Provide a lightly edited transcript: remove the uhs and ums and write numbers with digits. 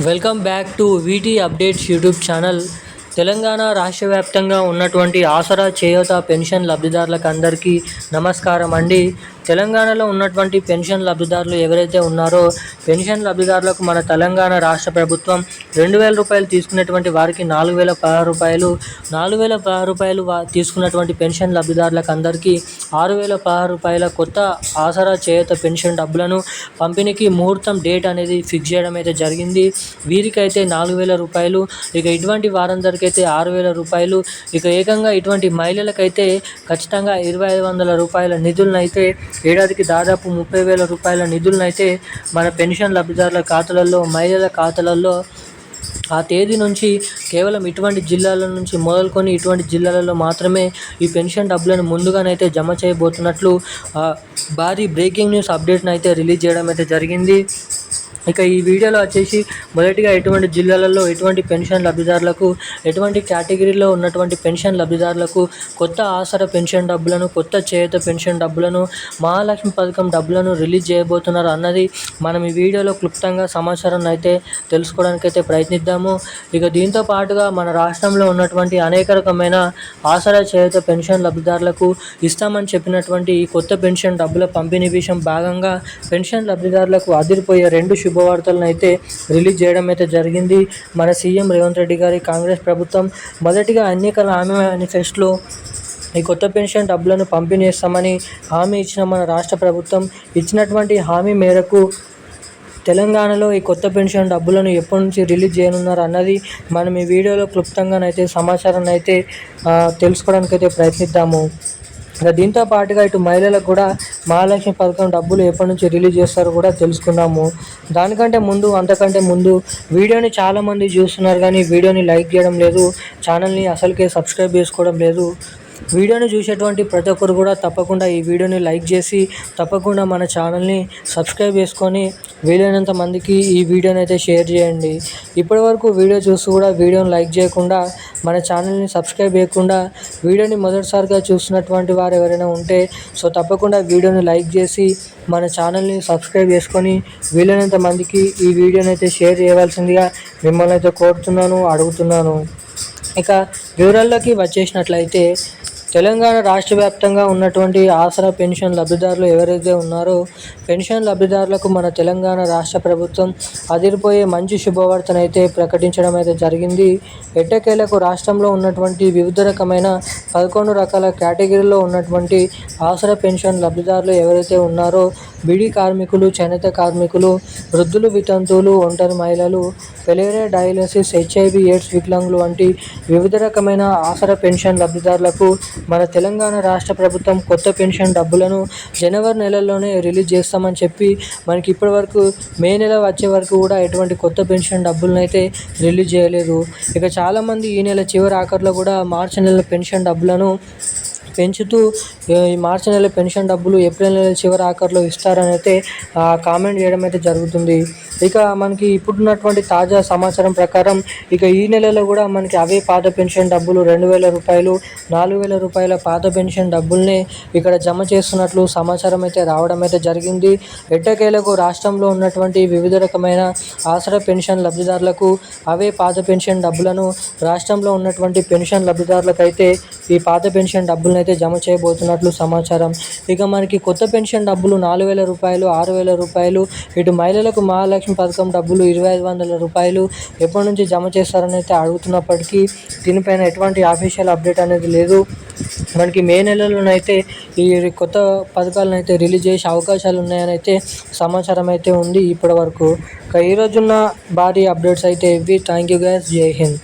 Welcome back to వీటీ updates YouTube channel. Telangana రాష్ట్ర వ్యాప్తంగా ఉన్నటువంటి ఆసరా చేయూత పెన్షన్ లబ్ధిదారులకు అందరికీ నమస్కారం అండి. తెలంగాణలో ఉన్నటువంటి పెన్షన్ లబ్ధిదారులు ఎవరైతే ఉన్నారో పెన్షన్ లబ్ధిదారులకు మన తెలంగాణ రాష్ట్ర ప్రభుత్వం 2,000 రూపాయలు తీసుకునేటువంటి వారికి 4,016 రూపాయలు, 4,016 రూపాయలు తీసుకున్నటువంటి పెన్షన్ లబ్ధిదారులకు అందరికీ 6,016 రూపాయల కొత్త ఆసరా చేయూత పెన్షన్ డబ్బులను పంపిణీకి ముహూర్తం డేట్ అనేది ఫిక్స్ చేయడం అయితే జరిగింది. వీరికైతే 4,000 రూపాయలు, ఇక ఇటువంటి వారందరికైతే 6,000 రూపాయలు, ఇక ఏకంగా ఇటువంటి మహిళలకైతే ఖచ్చితంగా 2,500 రూపాయల నిధులనైతే ఏడాదికి దాదాపు 30,000 రూపాయల నిధులనైతే మన పెన్షన్ లబ్ధిదారుల ఖాతాలలో, మహిళల ఖాతాలలో ఆ తేదీ నుంచి కేవలం ఇటువంటి జిల్లాల నుంచి మొదలుకొని ఇటువంటి జిల్లాలలో మాత్రమే ఈ పెన్షన్ డబ్బులను ముందుగానైతే జమ చేయబోతున్నట్లు భారీ బ్రేకింగ్ న్యూస్ అప్డేట్ని అయితే రిలీజ్ చేయడం అయితే జరిగింది. ఇక ఈ వీడియోలో వచ్చేసి మొదటిగా ఎటువంటి జిల్లాలలో ఎటువంటి పెన్షన్ లబ్ధిదారులకు, ఎటువంటి కేటగిరీలో ఉన్నటువంటి పెన్షన్ లబ్ధిదారులకు కొత్త ఆసరా పెన్షన్ డబ్బులను, కొత్త చేయూత పెన్షన్ డబ్బులను, మహాలక్ష్మి పథకం డబ్బులను రిలీజ్ చేయబోతున్నారు అన్నది మనం ఈ వీడియోలో క్లుప్తంగా సమాచారాన్ని అయితే తెలుసుకోవడానికి అయితే ప్రయత్నిద్దాము. ఇక దీంతో పాటుగా మన రాష్ట్రంలో ఉన్నటువంటి అనేక రకమైన ఆసరా చేయూత పెన్షన్ లబ్ధిదారులకు ఇస్తామని చెప్పినటువంటి ఈ కొత్త పెన్షన్ డబ్బుల పంపిణీ విషయం భాగంగా పెన్షన్ లబ్ధిదారులకు అదిరిపోయే 2 శుభవార్తలను అయితే రిలీజ్ చేయడం అయితే జరిగింది మన సీఎం రేవంత్ రెడ్డి గారి కాంగ్రెస్ ప్రభుత్వం. మొదటిగా ఎన్నికల హామీ మేనిఫెస్టోలో ఈ కొత్త పెన్షన్ డబ్బులను పంపిణీ చేస్తామని హామీ ఇచ్చిన మన రాష్ట్ర ప్రభుత్వం ఇచ్చినటువంటి హామీ మేరకు తెలంగాణలో ఈ కొత్త పెన్షన్ డబ్బులను ఎప్పటి నుంచి రిలీజ్ చేయనున్నారు అన్నది మనం ఈ వీడియోలో క్లుప్తంగానైతే సమాచారాన్ని అయితే తెలుసుకోవడానికి అయితే ప్రయత్నిద్దాము. దీంతో పాటుగా ఇటు మహిళలకు కూడా మహాలక్ష్మి పథకం డబ్బులు ఎప్పటి నుంచి రిలీజ్ చేస్తారో కూడా తెలుసుకున్నాము. అంతకంటే ముందు వీడియోని చాలామంది చూస్తున్నారు కానీ వీడియోని లైక్ చేయడం లేదు, ఛానల్ని అసలుకే సబ్స్క్రైబ్ చేసుకోవడం లేదు. వీడియోని చూసేటువంటి ప్రతి ఒక్కరు కూడా తప్పకుండా ఈ వీడియోని లైక్ చేసి తప్పకుండా మన ఛానల్ని సబ్స్క్రైబ్ చేసుకొని వీలైనంత మందికి ఈ వీడియోని అయితే షేర్ చేయండి. ఇప్పటి వరకు వీడియో చూస్తూ కూడా వీడియోని లైక్ చేయకుండా, మన ఛానల్ని సబ్స్క్రైబ్ చేయకుండా వీడియోని మొదటిసారిగా చూస్తున్నటువంటి వారు ఎవరైనా ఉంటే తప్పకుండా వీడియోని లైక్ చేసి మన ఛానల్ని సబ్స్క్రైబ్ చేసుకొని వీలైనంత మందికి ఈ వీడియోని అయితే షేర్ చేయవలసిందిగా మిమ్మల్ని అయితే కోరుతున్నాను, అడుగుతున్నాను. ఇక వివరాల్లోకి వచ్చేసినట్లయితే తెలంగాణ రాష్ట్ర వ్యాప్తంగా ఉన్నటువంటి ఆసరా పెన్షన్ లబ్ధిదారులు ఎవరైతే ఉన్నారో పెన్షన్ లబ్ధిదారులకు మన తెలంగాణ రాష్ట్ర ప్రభుత్వం అదిరిపోయే మంచి శుభవార్తనైతే ప్రకటించడం అయితే జరిగింది. ఎట్టకేలకు రాష్ట్రంలో ఉన్నటువంటి వివిధ రకమైన 11 రకాల కేటగిరీలో ఉన్నటువంటి ఆసరా పెన్షన్ లబ్ధిదారులు ఎవరైతే ఉన్నారో బీడీ కార్మికులు, చేనేత కార్మికులు, వృద్ధులు, వితంతువులు, ఒంటరి మహిళలు, ఫెలేరియా డయాలసిస్, HIV ఎయిడ్స్ వికలాంగులు వంటి వివిధ రకమైన ఆసరా పెన్షన్ లబ్ధిదారులకు మన తెలంగాణ రాష్ట్ర ప్రభుత్వం కొత్త పెన్షన్ డబ్బులను జనవరి నెలలోనే రిలీజ్ చేస్తామని చెప్పి మనకి ఇప్పటి వరకు మే నెల వచ్చే వరకు కూడా ఎటువంటి కొత్త పెన్షన్ డబ్బులను అయితే రిలీజ్ చేయలేదు. ఇక చాలామంది ఈ నెల చివరి ఆఖరిలో కూడా మార్చి నెల పెన్షన్ డబ్బులను పెంచుతూ ఈ మార్చి నెల పెన్షన్ డబ్బులు ఏప్రిల్ నెల చివరి ఆఖరిలో ఇస్తారని అయితే కామెంట్ చేయడం అయితే జరుగుతుంది. ఇక మనకి ఇప్పుడున్నటువంటి తాజా సమాచారం ప్రకారం ఇక ఈ నెలలో కూడా మనకి అవే పాత పెన్షన్ డబ్బులు 2,000 రూపాయలు, 4,000 రూపాయల పాత పెన్షన్ డబ్బుల్ని ఇక్కడ జమ చేస్తున్నట్లు సమాచారం అయితే రావడం అయితే జరిగింది. ఎట్టకేలకు రాష్ట్రంలో ఉన్నటువంటి వివిధ రకమైన ఆసరా పెన్షన్ లబ్ధిదారులకు అవే పాత పెన్షన్ డబ్బులను రాష్ట్రంలో ఉన్నటువంటి పెన్షన్ లబ్ధిదారులకు అయితే ఈ పాత పెన్షన్ డబ్బులను అయితే జమ చేయబోతున్నట్లు సమాచారం. ఇక మనకి కొత్త పెన్షన్ డబ్బులు 4,000 రూపాయలు, 6,000 రూపాయలు, ఇటు మహిళలకు మహాలక్ష్మి పథకం డబ్బులు 2,500 రూపాయలు ఎప్పటి నుంచి జమ చేస్తారని అయితే అడుగుతున్నప్పటికీ దీనిపైన ఎటువంటి ఆఫీషియల్ అప్డేట్ అనేది లేదు. మనకి మే నెలలోనైతే ఈ కొత్త పథకాలను అయితే రిలీజ్ చేసే అవకాశాలు ఉన్నాయని అయితే సమాచారం అయితే ఉంది ఇప్పటి వరకు. ఈ రోజున్న భారీ అప్డేట్స్ అయితే ఇవి. Thank you guys. జై హింద్.